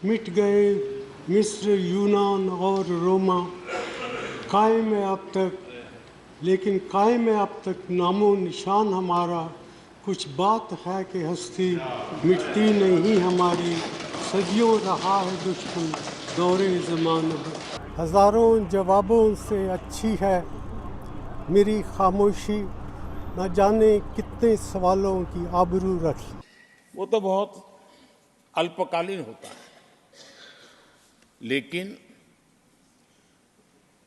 मिट गए मिस्र, यूनान और रोमा, कायम है अब तक, लेकिन कायम है अब तक नामो निशान हमारा। कुछ बात है कि हस्ती मिटती नहीं हमारी, सदियों रहा है दुश्मन दौरे ज़माना। हज़ारों जवाबों से अच्छी है मेरी खामोशी, न जाने कितने सवालों की आबरू रख। वो तो बहुत अल्पकालीन होता है, लेकिन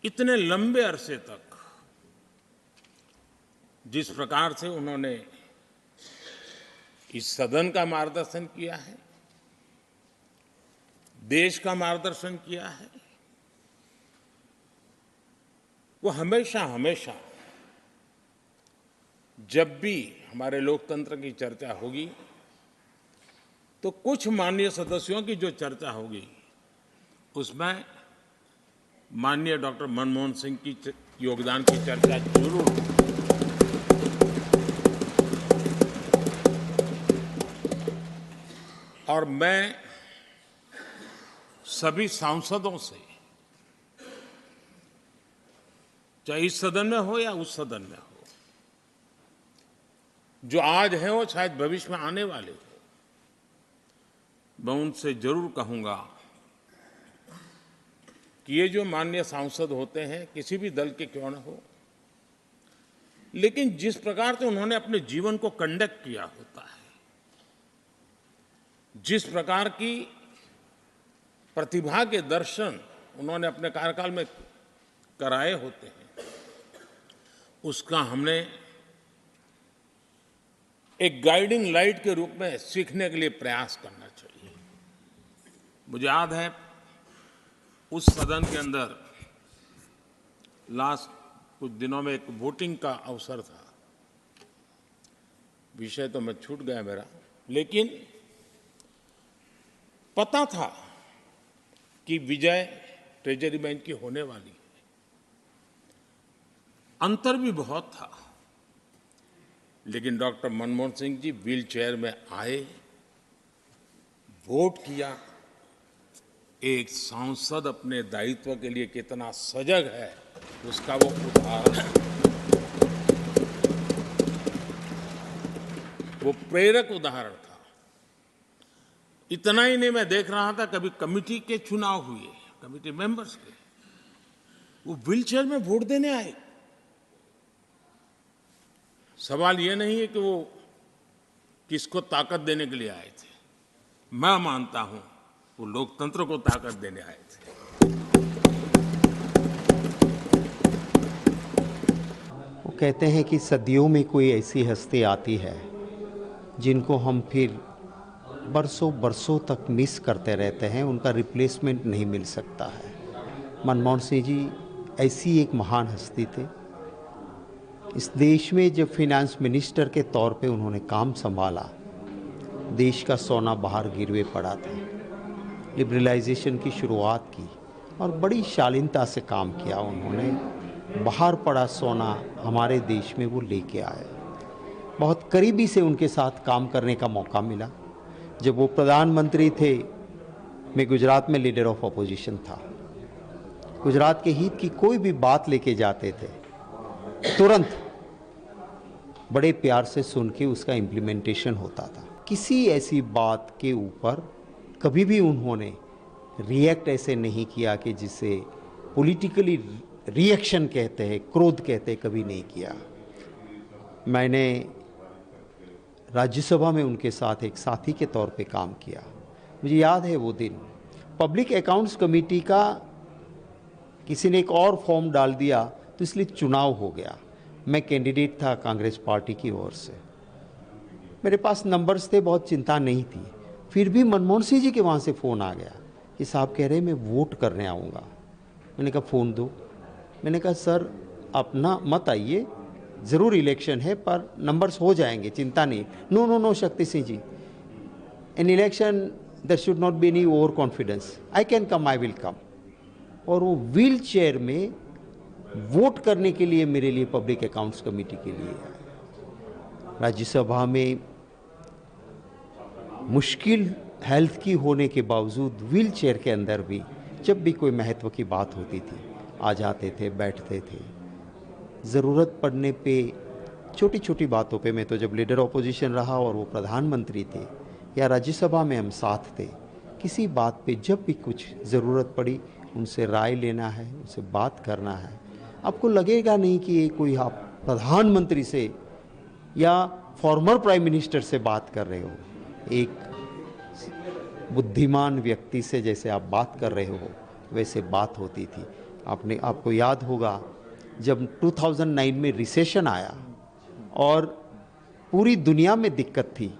इतने लंबे अरसे तक जिस प्रकार से उन्होंने इस सदन का मार्गदर्शन किया है, देश का मार्गदर्शन किया है, वो हमेशा हमेशा जब भी हमारे लोकतंत्र की चर्चा होगी तो कुछ माननीय सदस्यों की जो चर्चा होगी उसमें माननीय डॉक्टर मनमोहन सिंह की योगदान की चर्चा जरूर होगी। और मैं सभी सांसदों से, चाहे इस सदन में हो या उस सदन में हो, जो आज है वो शायद भविष्य में आने वाले हो, मैं उनसे जरूर कहूंगा कि ये जो माननीय सांसद होते हैं किसी भी दल के क्यों न हो, लेकिन जिस प्रकार से उन्होंने अपने जीवन को कंडक्ट किया होता है, जिस प्रकार की प्रतिभा के दर्शन उन्होंने अपने कार्यकाल में कराए होते हैं, उसका हमने एक गाइडिंग लाइट के रूप में सीखने के लिए प्रयास करना चाहिए। मुझे याद है उस सदन के अंदर लास्ट कुछ दिनों में एक वोटिंग का अवसर था, विषय तो मैं छूट गया मेरा, लेकिन पता था कि विजय ट्रेजरी बैंक की होने वाली है। अंतर भी बहुत था, लेकिन doctor Manmohan Singh ji wheel chair में आए, वोट किया। एक सांसद अपने दायित्व के लिए कितना सजग है उसका वो उदाहरण, वो प्रेरक उदाहरण था। इतना ही नहीं, मैं देख रहा था कभी कमेटी के चुनाव हुए, कमेटी मेंबर्स के, वो व्हील चेयर में वोट देने आए। सवाल ये नहीं है कि वो किसको ताकत देने के लिए आए थे, मैं मानता हूं वो लोकतंत्र को ताकत देने आए थे। वो कहते हैं कि सदियों में कोई ऐसी हस्ती आती है जिनको हम फिर बरसों बरसों तक मिस करते रहते हैं, उनका रिप्लेसमेंट नहीं मिल सकता है। मनमोहन सिंह जी ऐसी एक महान हस्ती थे। इस देश में जब फिनेंस मिनिस्टर के तौर पे उन्होंने काम संभाला, देश का सोना बाहर गिरवे पड़ा था, लिबरलाइजेशन की शुरुआत की और बड़ी शालीनता से काम किया उन्होंने। बाहर पड़ा सोना हमारे देश में वो लेके आए। बहुत करीबी से उनके साथ काम करने का मौका मिला। जब वो प्रधानमंत्री थे, मैं गुजरात में लीडर ऑफ अपोजिशन था। गुजरात के हित की कोई भी बात लेके जाते थे, तुरंत बड़े प्यार से सुन के उसका इम्प्लीमेंटेशन होता था। किसी ऐसी बात के ऊपर कभी भी उन्होंने रिएक्ट ऐसे नहीं किया कि जिसे पॉलिटिकली रिएक्शन कहते हैं, क्रोध कहते हैं, कभी नहीं किया। मैंने राज्यसभा में उनके साथ एक साथी के तौर पे काम किया। मुझे याद है वो दिन, पब्लिक अकाउंट्स कमेटी का किसी ने एक और फॉर्म डाल दिया तो इसलिए चुनाव हो गया। मैं कैंडिडेट था कांग्रेस पार्टी की ओर से, मेरे पास नंबर्स थे, बहुत चिंता नहीं थी। फिर भी मनमोहन सिंह जी के वहाँ से फ़ोन आ गया कि साहब कह रहे हैं मैं वोट करने आऊँगा। मैंने कहा फ़ोन दो। मैंने कहा सर आप ना मत आइए, ज़रूर इलेक्शन है पर नंबर्स हो जाएंगे, चिंता नहीं। No no no Shakti Singh ji, in election there should not be any over confidence, I can come, I will come. और वो व्हील चेयर में वोट करने के लिए मेरे लिए पब्लिक अकाउंट्स कमेटी के लिए राज्यसभा में मुश्किल हेल्थ की होने के बावजूद व्हील चेयर के अंदर भी जब भी कोई महत्व की बात होती थी आ जाते थे, बैठते थे। ज़रूरत पड़ने पे छोटी छोटी बातों पे, मैं तो जब लीडर ऑपोजिशन रहा और वो प्रधानमंत्री थे या राज्यसभा में हम साथ थे, किसी बात पे जब भी कुछ ज़रूरत पड़ी उनसे राय लेना है, उनसे बात करना है। आपको लगेगा नहीं कि ये कोई आप प्रधानमंत्री से या फॉर्मर प्राइम मिनिस्टर से बात कर रहे हो, एक बुद्धिमान व्यक्ति से जैसे आप बात कर रहे हो वैसे बात होती थी। आपको याद होगा जब 2009 में रिसेशन आया और पूरी दुनिया में दिक्कत थी,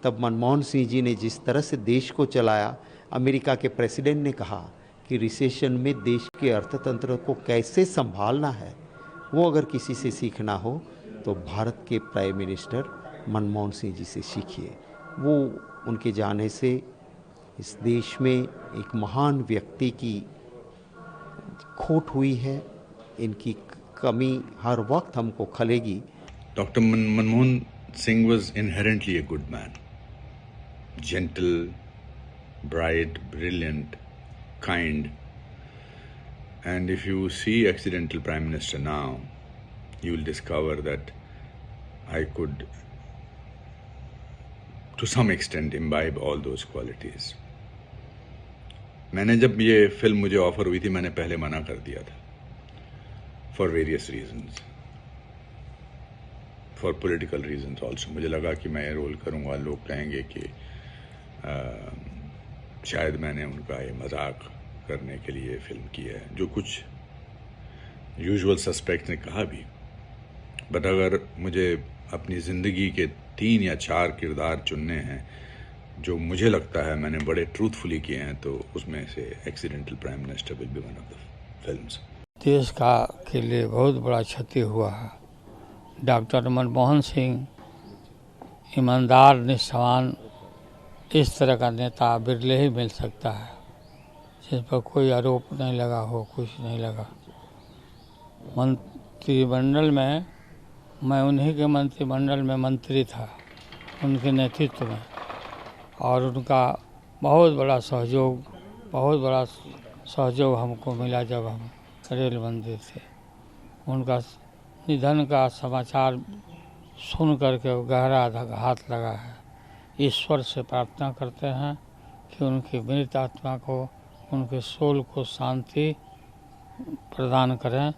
तब मनमोहन सिंह जी ने जिस तरह से देश को चलाया, अमेरिका के प्रेसिडेंट ने कहा कि रिसेशन में देश के अर्थतंत्र को कैसे संभालना है, वो अगर किसी से सीखना हो तो भारत के प्राइम मिनिस्टर मनमोहन सिंह जी से सीखिए। वो उनके जाने से इस देश में एक महान व्यक्ति की खोट हुई है, इनकी कमी हर वक्त हमको खलेगी। Dr. Manmohan Singh was inherently a good man. Gentle, bright, brilliant, kind. And if you see accidental Prime Minister now, you will discover that I could, to some extent, imbibe all those qualities. मैंने जब ये film मुझे offer हुई थी, मैंने पहले मना कर दिया था for various reasons, for political reasons also. मुझे लगा कि मैं ये रोल करूँगा, लोग कहेंगे कि शायद मैंने उनका ये मजाक करने के लिए फिल्म की है, जो कुछ यूजुअल सस्पेक्ट ने कहा भी। बट अगर मुझे अपनी ज़िंदगी के 3 या 4 किरदार चुनने हैं जो मुझे लगता है मैंने बड़े ट्रूथफुली किए हैं, तो उसमें से accidental prime minister will be one of the films. देश के लिए बहुत बड़ा क्षति हुआ है। डॉक्टर मनमोहन सिंह ईमानदार, निष्ठावान, इस तरह का नेता बिरले ही मिल सकता है जिस पर कोई आरोप नहीं लगा हो, कुछ नहीं लगा। मंत्रिमंडल में मैं उन्हीं के मंत्रिमंडल में मंत्री था, उनके नेतृत्व में, और उनका बहुत बड़ा सहयोग हमको मिला जब हम रेल मंत्री थे। उनका निधन का समाचार सुन करके गहरा आघात लगा है। ईश्वर से प्रार्थना करते हैं कि उनकी मृत आत्मा को, उनके सोल को शांति प्रदान करें।